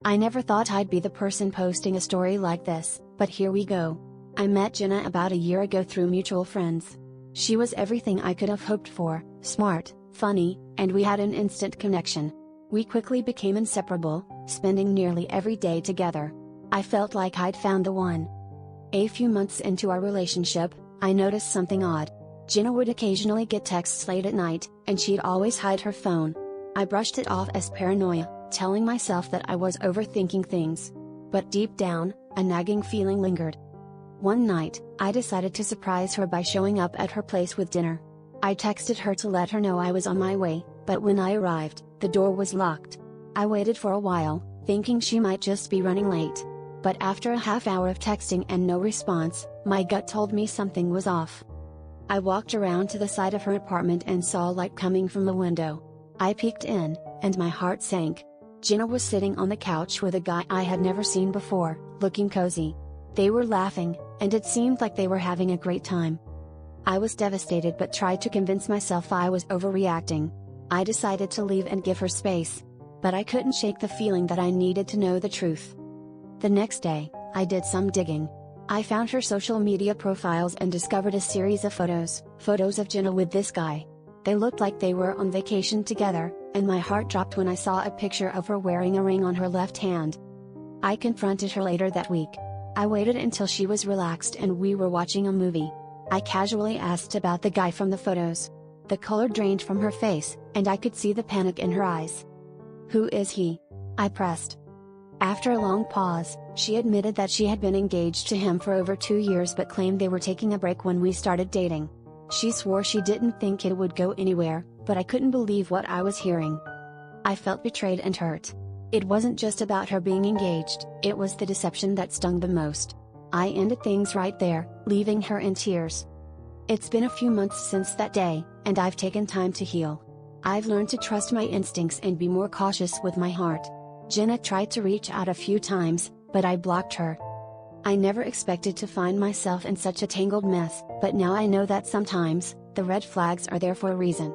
I never thought I'd be the person posting a story like this, but here we go. I met Jenna about a year ago through mutual friends. She was everything I could have hoped for, smart, funny, and we had an instant connection. We quickly became inseparable, spending nearly every day together. I felt like I'd found the one. A few months into our relationship, I noticed something odd. Jenna would occasionally get texts late at night, and she'd always hide her phone. I brushed it off as paranoia, telling myself that I was overthinking things. But deep down, a nagging feeling lingered. One night, I decided to surprise her by showing up at her place with dinner. I texted her to let her know I was on my way, but when I arrived, the door was locked. I waited for a while, thinking she might just be running late. But after a half hour of texting and no response, my gut told me something was off. I walked around to the side of her apartment and saw light coming from the window. I peeked in, and my heart sank. Jenna was sitting on the couch with a guy I had never seen before, looking cozy. They were laughing, and it seemed like they were having a great time. I was devastated but tried to convince myself I was overreacting. I decided to leave and give her space. But I couldn't shake the feeling that I needed to know the truth. The next day, I did some digging. I found her social media profiles and discovered a series of photos of Jenna with this guy. They looked like they were on vacation together, and my heart dropped when I saw a picture of her wearing a ring on her left hand. I confronted her later that week. I waited until she was relaxed and we were watching a movie. I casually asked about the guy from the photos. The color drained from her face, and I could see the panic in her eyes. "Who is he?" I pressed. After a long pause, she admitted that she had been engaged to him for over 2 years but claimed they were taking a break when we started dating. She swore she didn't think it would go anywhere, but I couldn't believe what I was hearing. I felt betrayed and hurt. It wasn't just about her being engaged, it was the deception that stung the most. I ended things right there, leaving her in tears. It's been a few months since that day, and I've taken time to heal. I've learned to trust my instincts and be more cautious with my heart. Jenna tried to reach out a few times, but I blocked her. I never expected to find myself in such a tangled mess, but now I know that sometimes, the red flags are there for a reason.